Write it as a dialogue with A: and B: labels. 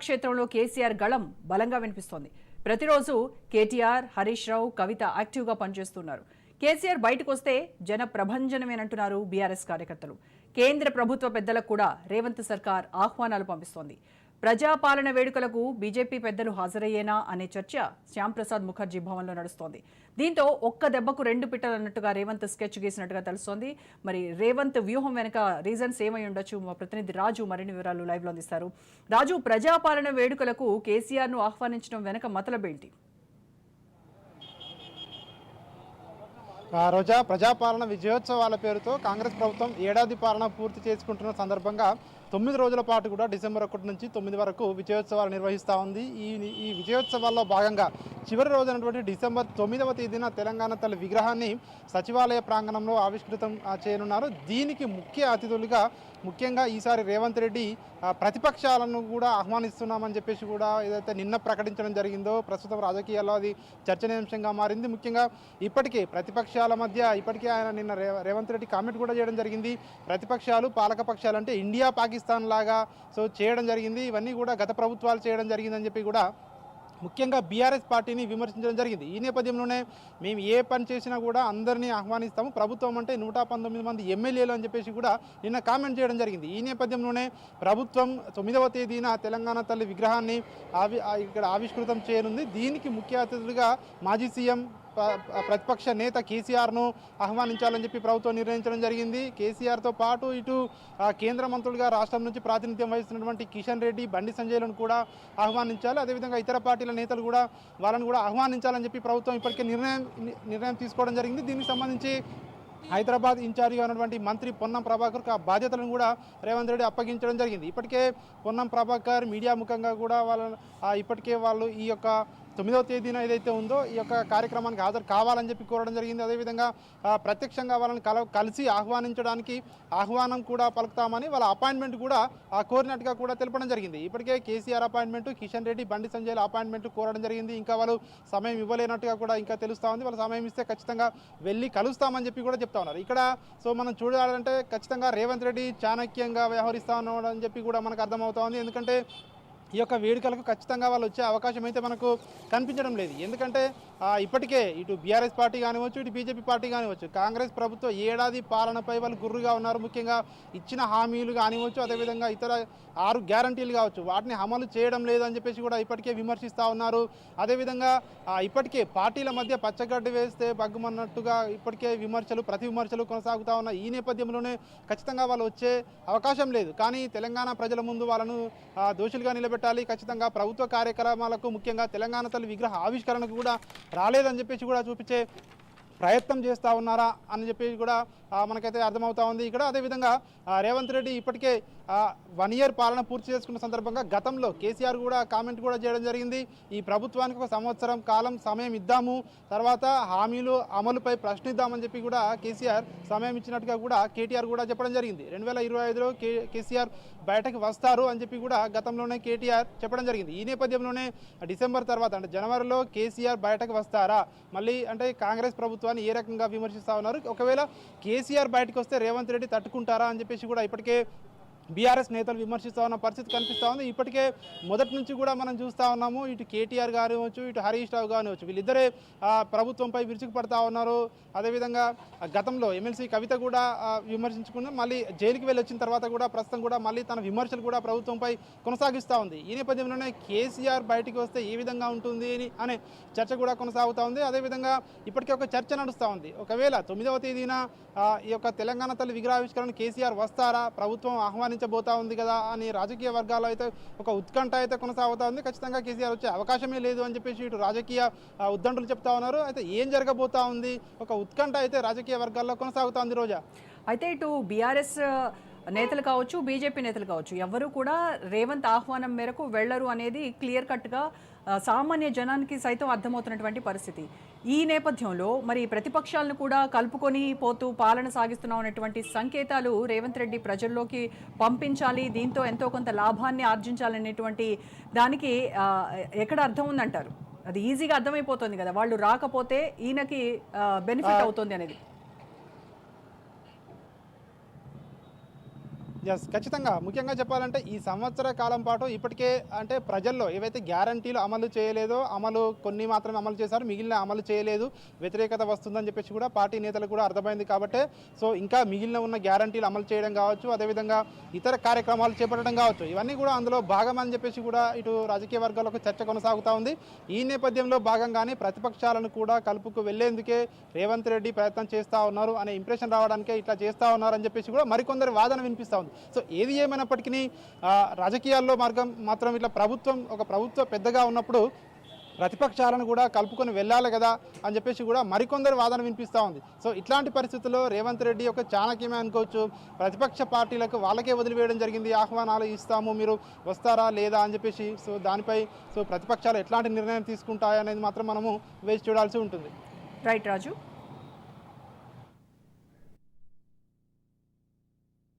A: క్షేత్రంలో కేసీఆర్ గళం బలంగా వినిపిస్తోంది. ప్రతిరోజు కేటీఆర్, హరీష్ రావు, కవిత యాక్టివ్గా పనిచేస్తున్నారు. కేసీఆర్ బయటకు వస్తే జన ప్రభంజనమేనంటున్నారు బీఆర్ఎస్ కార్యకర్తలు. కేంద్ర ప్రభుత్వ పెద్దలకు కూడా రేవంత్ సర్కార్ ఆహ్వానాలు పంపిస్తోంది. ప్రజాపాలన వేడుకలకు బీజేపీ పెద్దలు హాజరయ్యేనా అనే చర్చ శ్యాంప్రసాద్ ముఖర్జీ భవన్లో నడుస్తోంది. దీంతో ఒక్క దెబ్బకు రెండు పిట్టలన్నట్టుగా రేవంత్ స్కెచ్ గీసినట్టుగా తెలుస్తోంది. మరి రేవంత్ వ్యూహం వెనుక రీజన్స్ ఏమై ఉండొచ్చు? మా ప్రతినిధి రాజు మరిన్ని వివరాలు లైవ్లో అందిస్తారు. రాజు, ప్రజాపాలన వేడుకలకు కేసీఆర్ను ఆహ్వానించడం వెనుక మతలబేంటి?
B: రోజా, ప్రజాపాలన విజయోత్సవాల పేరుతో కాంగ్రెస్ ప్రభుత్వం ఏడాది పాలన పూర్తి చేసుకుంటున్న సందర్భంగా 9 రోజుల పాటు కూడా డిసెంబర్ 1 నుంచి 9 వరకు విజయోత్సవాలు నిర్వహిస్తూ ఉంది. ఈ విజయోత్సవాల్లో భాగంగా చివరి రోజైనటువంటి డిసెంబర్ 9వ తేదీన తెలంగాణ తల్లి విగ్రహాన్ని సచివాలయ ప్రాంగణంలో ఆవిష్కృతం చేయనున్నారు. దీనికి ముఖ్య అతిథులుగా ముఖ్యంగా ఈసారి రేవంత్ రెడ్డి ప్రతిపక్షాలను కూడా ఆహ్వానిస్తున్నామని చెప్పేసి కూడా ఏదైతే నిన్న ప్రకటించడం జరిగిందో ప్రస్తుతం రాజకీయాల్లో అది చర్చనీయాంశంగా మారింది. ముఖ్యంగా ఇప్పటికే ప్రతిపక్షాల మధ్య ఆయన నిన్న రేవంత్ రెడ్డి కామెంట్ కూడా చేయడం జరిగింది. ప్రతిపక్షాలు పాలకపక్షాలు అంటే ఇండియా పాకిస్తాన్ లాగా చేయడం జరిగింది. ఇవన్నీ కూడా గత ప్రభుత్వాలు చేయడం జరిగిందని చెప్పి కూడా ముఖ్యంగా బీఆర్ఎస్ పార్టీని విమర్శించడం జరిగింది. ఈ నేపథ్యంలోనే మేము ఏ పని చేసినా కూడా అందరినీ ఆహ్వానిస్తాము, ప్రభుత్వం అంటే 119 మంది ఎమ్మెల్యేలు అని చెప్పేసి కూడా నిన్న కామెంట్ చేయడం జరిగింది. ఈ నేపథ్యంలోనే ప్రభుత్వం 9వ తేదీన తెలంగాణ తల్లి విగ్రహాన్ని ఇక్కడ ఆవిష్కృతం చేయనుంది. దీనికి ముఖ్య అతిథులుగా మాజీ సీఎం ప్రతిపక్ష నేత కేసీఆర్ను ఆహ్వానించాలని చెప్పి ప్రభుత్వం నిర్ణయించడం జరిగింది. కేసీఆర్తో పాటు ఇటు కేంద్ర మంత్రులుగా రాష్ట్రం నుంచి ప్రాతినిధ్యం వహిస్తున్నటువంటి కిషన్ రెడ్డి, బండి సంజయ్లను కూడా ఆహ్వానించాలి. అదేవిధంగా ఇతర పార్టీల నేతలు కూడా వాళ్ళని కూడా ఆహ్వానించాలని చెప్పి ప్రభుత్వం ఇప్పటికే నిర్ణయం తీసుకోవడం జరిగింది. దీనికి సంబంధించి హైదరాబాద్ ఇన్ఛార్జిగా ఉన్నటువంటి మంత్రి పొన్నం ప్రభాకర్కు ఆ బాధ్యతలను కూడా రేవంత్ రెడ్డి అప్పగించడం జరిగింది. ఇప్పటికే పొన్నం ప్రభాకర్ మీడియా ముఖంగా కూడా ఇప్పటికే వాళ్ళు ఈ యొక్క 9వ తేదీన ఏదైతే ఉందో ఈ యొక్క కార్యక్రమానికి హాజరు కావాలని చెప్పి కోరడం జరిగింది. అదేవిధంగా ప్రత్యక్షంగా వాళ్ళని కలిసి ఆహ్వానించడానికి ఆహ్వానం కూడా పలుకుతామని వాళ్ళ అపాయింట్మెంట్ కూడా కోరినట్టుగా కూడా తెలపడం జరిగింది. ఇప్పటికే కేసీఆర్ అపాయింట్మెంట్, కిషన్ రెడ్డి, బండి సంజయ్ల అపాయింట్మెంట్ కోరడం జరిగింది. ఇంకా వాళ్ళు సమయం ఇవ్వలేనట్టుగా కూడా ఇంకా తెలుస్తూ ఉంది. వాళ్ళు సమయం ఇస్తే ఖచ్చితంగా వెళ్ళి కలుస్తామని చెప్పి కూడా చెప్తా ఉన్నారు. ఇక్కడ మనం చూడాలంటే ఖచ్చితంగా రేవంత్ రెడ్డి చాణక్యంగా వ్యవహరిస్తా ఉన్నాడని చెప్పి కూడా మనకు అర్థమవుతా ఉంది. ఎందుకంటే ఈ యొక్క వేడుకలకు ఖచ్చితంగా వాళ్ళు వచ్చే అవకాశం అయితే మనకు కనిపించడం లేదు. ఎందుకంటే ఇప్పటికే ఇటు బీఆర్ఎస్ పార్టీ కానివచ్చు, ఇటు బీజేపీ పార్టీ కానివచ్చు, కాంగ్రెస్ ప్రభుత్వం ఏడాది పాలనపై వాళ్ళు గుర్రుగా ఉన్నారు. ముఖ్యంగా ఇచ్చిన హామీలు కానివచ్చు, అదేవిధంగా ఇతర 6 గ్యారంటీలు కావచ్చు, వాటిని అమలు చేయడం లేదని చెప్పేసి కూడా ఇప్పటికే విమర్శిస్తూ ఉన్నారు. అదేవిధంగా ఇప్పటికే పార్టీల మధ్య పచ్చగడ్డి వేస్తే బగ్గుమన్నట్టుగా ఇప్పటికే ప్రతి విమర్శలు కొనసాగుతూ ఉన్నాయి. ఈ నేపథ్యంలోనే ఖచ్చితంగా వాళ్ళు వచ్చే అవకాశం లేదు. కానీ తెలంగాణ ప్రజల ముందు వాళ్ళను దోషులుగా నిలబెట్టాలి. ఖచ్చితంగా ప్రభుత్వ కార్యక్రమాలకు ముఖ్యంగా తెలంగాణ తల్లి విగ్రహ ఆవిష్కరణకు కూడా రాలేదని చెప్పేసి కూడా చూపించే ప్రయత్నం చేస్తూ ఉన్నారా అని చెప్పేసి కూడా మనకైతే అర్థమవుతా ఉంది. ఇక్కడ అదేవిధంగా రేవంత్ రెడ్డి ఇప్పటికే 1 ఇయర్ పాలన పూర్తి చేసుకున్న సందర్భంగా గతంలో కేసీఆర్ కూడా కామెంట్ కూడా చేయడం జరిగింది. ఈ ప్రభుత్వానికి 1 సంవత్సరం కాలం సమయం ఇద్దాము, తర్వాత హామీలు అమలుపై ప్రశ్నిద్దామని చెప్పి కూడా కేసీఆర్ సమయం ఇచ్చినట్టుగా కూడా కేటీఆర్ కూడా చెప్పడం జరిగింది. 2025లో కేసీఆర్ బయటకు వస్తారు అని చెప్పి కూడా గతంలోనే కేటీఆర్ చెప్పడం జరిగింది. ఈ నేపథ్యంలోనే డిసెంబర్ తర్వాత అంటే జనవరిలో కేసీఆర్ బయటకు వస్తారా, మళ్ళీ అంటే కాంగ్రెస్ ప్రభుత్వాన్ని ఏ రకంగా విమర్శిస్తూ ఉన్నారు, ఒకవేళ కేసీఆర్ బయటకు వస్తే రేవంత్ రెడ్డి తట్టుకుంటారా అని చెప్పేసి కూడా ఇప్పటికే బీఆర్ఎస్ నేతలు విమర్శిస్తూ ఉన్న పరిస్థితి కనిపిస్తూ ఉంది. ఇప్పటికే మొదటి నుంచి కూడా మనం చూస్తూ ఉన్నాము, ఇటు కేటీఆర్ కానివచ్చు, ఇటు హరీష్ రావు కానివచ్చు, వీళ్ళిద్దరే ప్రభుత్వంపై విరుచుకుపడతా ఉన్నారు. అదేవిధంగా గతంలో ఎమ్మెల్సీ కవిత కూడా విమర్శించుకుని మళ్ళీ జైలుకి వెళ్ళి వచ్చిన తర్వాత కూడా ప్రస్తుతం కూడా మళ్ళీ తన విమర్శలు కూడా ప్రభుత్వంపై కొనసాగిస్తూ ఉంది. ఈ నేపథ్యంలోనే కేసీఆర్ బయటికి వస్తే ఏ విధంగా ఉంటుంది అనే చర్చ కూడా కొనసాగుతూ ఉంది. అదేవిధంగా ఇప్పటికే ఒక చర్చ నడుస్తూ ఉంది. ఒకవేళ 9వ తేదీన ఈ యొక్క తెలంగాణ తల్లి విగ్రహావిష్కరణ కేసీఆర్ వస్తారా, ప్రభుత్వం ఆహ్వానించబోతా ఉంది కదా అని రాజకీయ వర్గాల్లో అయితే ఒక ఉత్కంఠ అయితే కొనసాగుతూ ఉంది. ఖచ్చితంగా కేసీఆర్ వచ్చే అవకాశమే లేదు అని చెప్పేసి ఇటు రాజకీయ ఉద్దండులు చెప్తా ఉన్నారు. అయితే ఏం జరగబోతా ఉంది, ఒక ఉత్కంఠ అయితే రాజకీయ వర్గాల్లో కొనసాగుతా ఉంది. రోజా,
A: అయితే ఇటు బీఆర్ఎస్ నేతలు కావచ్చు, బీజేపీ నేతలు కావచ్చు, ఎవరు కూడా రేవంత్ ఆహ్వానం మేరకు వెళ్లరు అనేది క్లియర్ కట్గా సామాన్య జనానికి సైతం అర్థమవుతున్నటువంటి పరిస్థితి. ఈ నేపథ్యంలో మరి ప్రతిపక్షాలను కూడా కలుపుకొని పోతూ పాలన సాగిస్తున్నాం అనేటువంటి సంకేతాలు రేవంత్ రెడ్డి ప్రజల్లోకి పంపించాలి, దీంతో ఎంతో కొంత లాభాన్ని ఆర్జించాలనేటువంటి దానికి ఎక్కడ అర్థం ఉందంటారు? అది ఈజీగా అర్థమైపోతుంది కదా, వాళ్ళు రాకపోతే ఈయనకి బెనిఫిట్ అవుతుంది అనేది.
B: ఎస్, ఖచ్చితంగా. ముఖ్యంగా చెప్పాలంటే ఈ సంవత్సర కాలం పాటు ఇప్పటికే అంటే ప్రజల్లో ఏవైతే గ్యారంటీలు అమలు చేయలేదో కొన్ని మాత్రమే అమలు చేశారు, మిగిలిన అమలు చేయలేదు, వ్యతిరేకత వస్తుందని చెప్పేసి కూడా పార్టీ నేతలకు కూడా అర్థమైంది. కాబట్టి సో ఇంకా మిగిలిన ఉన్న గ్యారంటీలు అమలు చేయడం కావచ్చు, అదేవిధంగా ఇతర కార్యక్రమాలు చేపట్టడం కావచ్చు, ఇవన్నీ కూడా అందులో భాగమని చెప్పేసి కూడా ఇటు రాజకీయ వర్గాలకు చర్చ కొనసాగుతూ ఉంది. ఈ నేపథ్యంలో భాగంగానే ప్రతిపక్షాలను కూడా కలుపుకు వెళ్లేందుకే రేవంత్ రెడ్డి ప్రయత్నం చేస్తూ ఉన్నారు అనే ఇంప్రెషన్ రావడానికే ఇట్లా చేస్తూ ఉన్నారు అని చెప్పేసి కూడా మరికొందరి వాదన వినిపిస్తూ ఉంది. సో ఏది ఏమైనప్పటికీ రాజకీయాల్లో మాత్రం ఇట్లా ఒక ప్రభుత్వ పెద్దగా ఉన్నప్పుడు ప్రతిపక్షాలను కూడా కలుపుకొని వెళ్ళాలి కదా అని చెప్పేసి కూడా మరికొందరు వాదన వినిపిస్తూ ఉంది. సో ఇట్లాంటి పరిస్థితుల్లో రేవంత్ రెడ్డి ఒక చాణక్యమే అనుకోవచ్చు. ప్రతిపక్ష పార్టీలకు వాళ్ళకే వదిలివేయడం జరిగింది, ఆహ్వానాలు ఇస్తాము, మీరు వస్తారా లేదా అని చెప్పేసి. సో దానిపై ప్రతిపక్షాలు ఎట్లాంటి నిర్ణయం తీసుకుంటాయనేది మాత్రం మనము వేచి చూడాల్సి ఉంటుంది.
A: రైట్ రాజు.